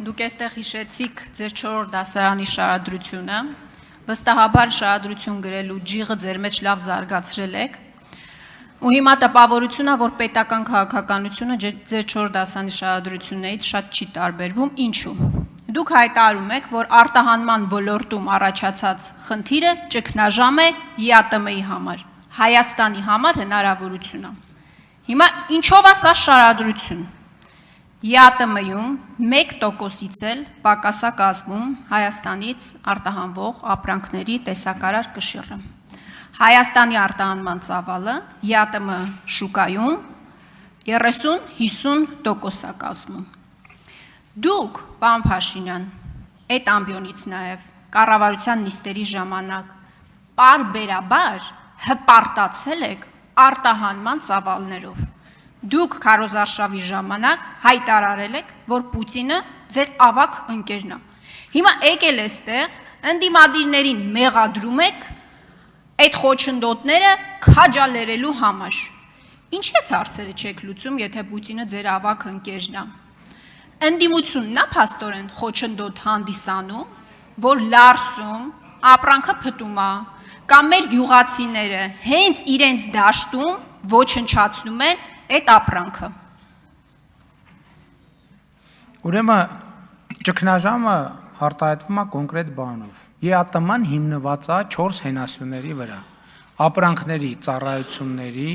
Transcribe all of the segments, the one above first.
Դուք այստեղ հիշեցիք ձեր 4-րդ դասարանի շարադրությունը, վստահաբար շարադրություն գրելու ջիղը ձեր մեջ լավ զարգացրել եք, ու հիմա տպավորությունն է, որ պետական քաղաքականությունը ձեր 4 դասարանի շարադրություններից շատ չի տարբերվում, ինչու։ Դուք հայտարարում եք, որ արտահանման ոլորտում առաջացած խնդիրը ճգնաժամ է ԵԱՏՄ-ի համար, Հայաստանի համար հնարավորություն է։ Հիմա ինչով է սա շարադրություն։ ԵԱՏՄ-ում 1%-ից էլ պակասա կազմում Հայաստանից արտահանվող ապրանքների տեսակարար կշիռը։ Հայաստանի արտահանման ծավալը ԵԱՏՄ շուկայում 30-50% կազմում։ Դուք, պարոն Փաշինյան, այդ ամբիոնից նաև կառավարության նիստերի ժամանակ պարբերաբար հպարտացել եք արտահանման ծավալներով։ Դուք քարոզարշավի ժամանակ հայտարարել եք, որ Պուտինը ձեր ավագ ընկերն է։ Հիմա եկել էստեղ ընդդիմադիրներին մեղադրում եք այդ խոչընդոտները քաջալերելու համար։ Ինչ ես հարցերը չեք լուծում, եթե Պուտինը ձեր ավագ ընկերն է։ Ընդդիմությունն է փաստորեն խոչընդոտ հանդիսանում, որ լարսում, ապրանքը փտում է, կամ մեր գյուղացիները հենց իրենց դաշտում ոչնչացնում են այդ ապրանքը։ Ուրեմն ճգնաժամը արտահայտվում է կոնկրետ բանով։ ԵԱՏՄ-ն հիմնված է 4 հենասյուների վրա՝ ապրանքների, ծառայությունների,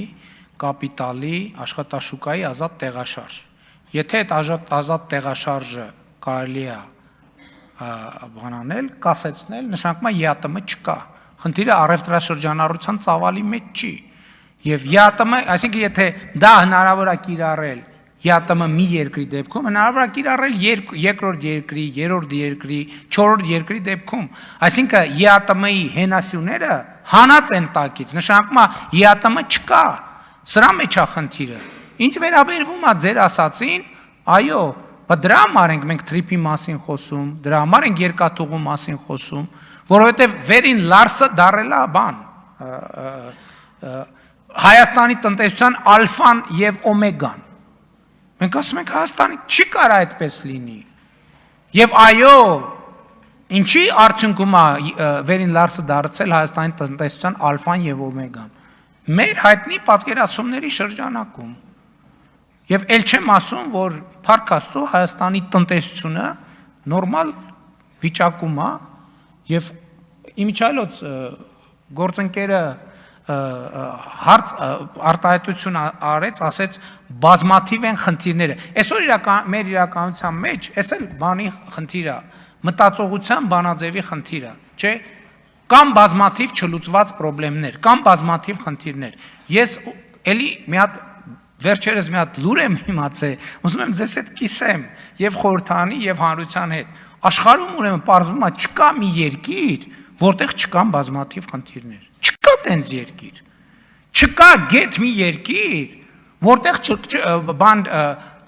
կապիտալի, աշխատաշուկայի ազատ տեղաշարժ։ Եթե այդ ազատ տեղաշարժը կարելի է բանանել, կասեցնել, նշանակում է ԵԱՏՄ չկա։ Խնդիրը առևտրաշրջանառության ծավալի մեջ չի։ Եվ ԵԱՏՄ, այսինքն եթե դա հնարավոր է կիրառել ԵԱՏՄ մի երկրի դեպքում, հնարավոր է կիրառել երկրորդ երկրի, երրորդ երկրի, չորրորդ երկրի դեպքում։ Այսինքն ԵԱՏՄ-ի հենասյուները հանած են տակից, նշանակում է ԵԱՏՄ չկա։ Սրա մեջ է խնդիրը։ Ինչ վերաբերվում է ձեր ասածին, այո, դրա համար ենք մենք թրիփի մասին խոսում, դրա համար ենք երկաթուղու մասին խոսում, որովհետև վերին լարսը դարել է բան, Հայաստանի տնտեսության ալֆան եւ օմեգան։ Մենք ասում ենք Հայաստանի չի կարա այդպես լինի։ Եվ այո, ինչի արդյունքում է վերին լարսը դարձել Հայաստանի տնտեսության ալֆան եւ օմեգան։ Մեր հայտնի պատկերացումների շրջանակում։ Եվ ել չեմ ասում, որ փառք Աստծո Հայաստանի տնտեսությունը նորմալ վիճակում է եւ իմիջիայլոց գործընկերը արտահայտություն արեց, ասեց բազմաթիվ են խնդիրները։ Այսօր մեր իրականության մեջ էս էլ բանի խնդիր է, մտածողության բանաձևի խնդիր է, չէ՞։ Կամ բազմաթիվ չլուծված խնդիրներ, կամ բազմաթիվ խնդիրներ։ Ես էլի մի հատ վերջերս մի հատ լուր եմ իմացել, ուզում եմ ձեզ հետ կիսեմ եւ խորհրդանի եւ հանրության հետ։ Աշխարհում ուրեմն պարզվում է չկա մի երկիր, որտեղ չկան բազմաթիվ խնդիրներ։ Չկա տենց երկիր։ Չկա գետ մի երկիր, որտեղ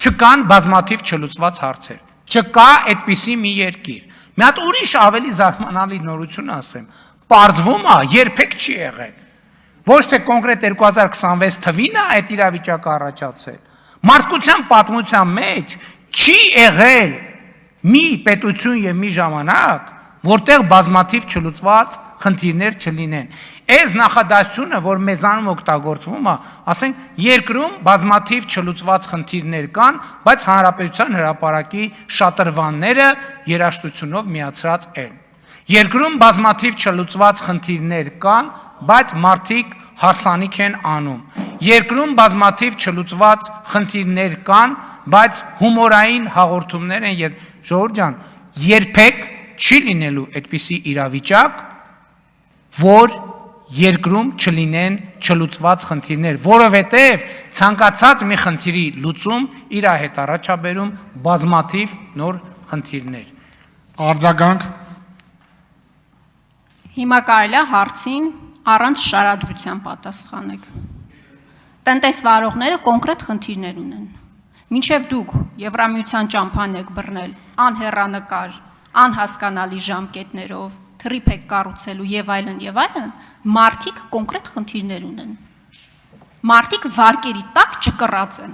չկան բազմաթիվ չլուծված հարցեր։ Չկա այդպիսի մի երկիր։ Մի հատ ուրիշ ավելի զարմանալի նորություն ասեմ։ Պարզվում է, երբեք չի եղել։ Ոչ թե կոնկրետ 2026 թվին է այդ իրավիճակը առաջացել։ Մարդկության պատմության մեջ չի եղել մի պետություն եւ մի ժամանակ, որտեղ բազմաթիվ չլուծված խնդիրներ չլինեն։ Այս նախադասությունը, որ մեզանում օգտագործվում է, ասենք երկրում բազմաթիվ չլուծված խնդիրներ կան, բայց հանրապետության հրապարակի շատրվանները երաժշտությունով միացրած են։ Երկրում բազմաթիվ չլուծված խնդիրներ կան, բայց մարդիկ հարսանիք են անում։ Երկրում բազմաթիվ չլուծված խնդիրներ կան, բայց հումորային հաղորդումներ են։ Ժողովուրդ ջան, երբեք չի լինելու այդպիսի իրավիճակ, որ երկրում չլինեն չլուծված խնդիրներ, որովհետև ցանկացած մի խնդիրի լուծում իր հետ առաջաբերում բազմաթիվ նոր խնդիրներ։ Արձագանք։ Հիմա կարելի է հարցին առանց շարադրության պատասխանեք։ Տնտեսվարողները կոնկրետ խնդիրներ ունեն։ Մինչև դուք Եվրամիության ճամփան եք բռնել անհեռանկար, անհասկանալի ժամկետներով, թրիփ եք կառուցելու եւ այլն, մարդիկ կոնկրետ խնդիրներ ունեն։ Մարդիկ վարկերի տակ ճկռած են։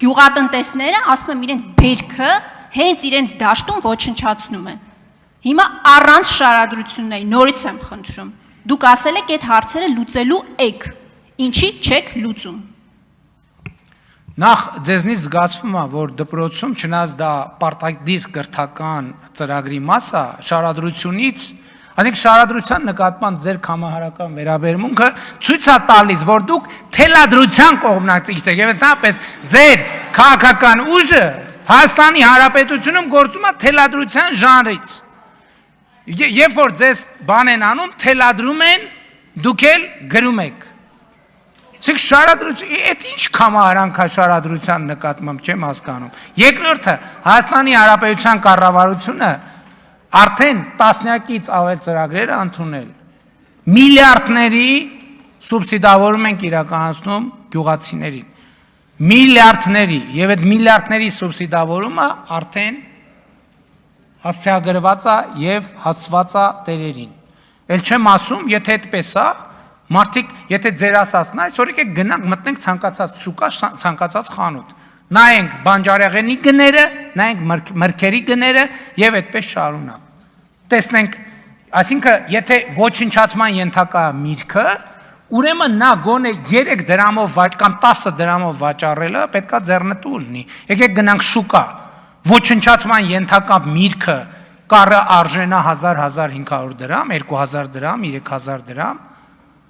Գյուղատնտեսները ասում են իրենց բերքը հենց իրենց դաշտում ոչնչացնում են։ Հիմա առանց շարադրությունների նորից եմ խնդրում։ Դուք ասել եք այդ հարցերը լուծելու եք։ Ինչի չեք լուծում։ Նախ ձեզնից զգացվում է, որ դպրոցում չնայած դա պարտադիր կրթական ծրագրի մաս է, շարադրությունից, այսինքն շարադրության նկատմամբ ձեր կամահարական վերաբերմունքը ցույց է տալիս, որ դուք թելադրության կողմնակից եք, եւ ընդհանրապես ձեր քաղաքական ուժը Հայաստանի Հանրապետությունում գործում է թելադրության ժանրից։ Երբ որ ձեզ բան են անում, թելադրում են, դուք էլ գրում եք։ Իսկ շարադրություն, այդ ինչ կամահարանք է շարադրության նկատմամբ չեմ հասկանում։ Երկրորդը, Հայաստանի Հանրապետության կառավարությունը արդեն տասնյակից ավել ծրագրեր է ընդունել։ Միլիարդների սուբսիդավորում ենք իրականացնում գյուղացիներին։ Միլիարդների, եւ այդ միլիարդների սուբսիդավորումը արդեն հասցեագրված է եւ հասցված է տերերին։ Էլ չեմ ասում, եթե այդպես է, մարդիկ, եթե ձեր ասածն է, այսօր եկեք գնանք մտնենք ցանկացած շուկա, ցանկացած խանութ։ Նայենք բանջարեղենի գները, նայենք մրգերի գները եւ այդպես շարունակ։ Տեսնենք, այսինքն, եթե ոչնչացման ենթակա միրգը, ուրեմն նա գոնե 3 դրամով կամ 10 դրամով վաճառելը պետքա ձեռնտու լինի։ Եկեք գնանք շուկա։ Ոչնչացման ենթակա միրգը կարը արժենա 1000-1500 դրամ, 2000 դրամ, 3000 դրամ,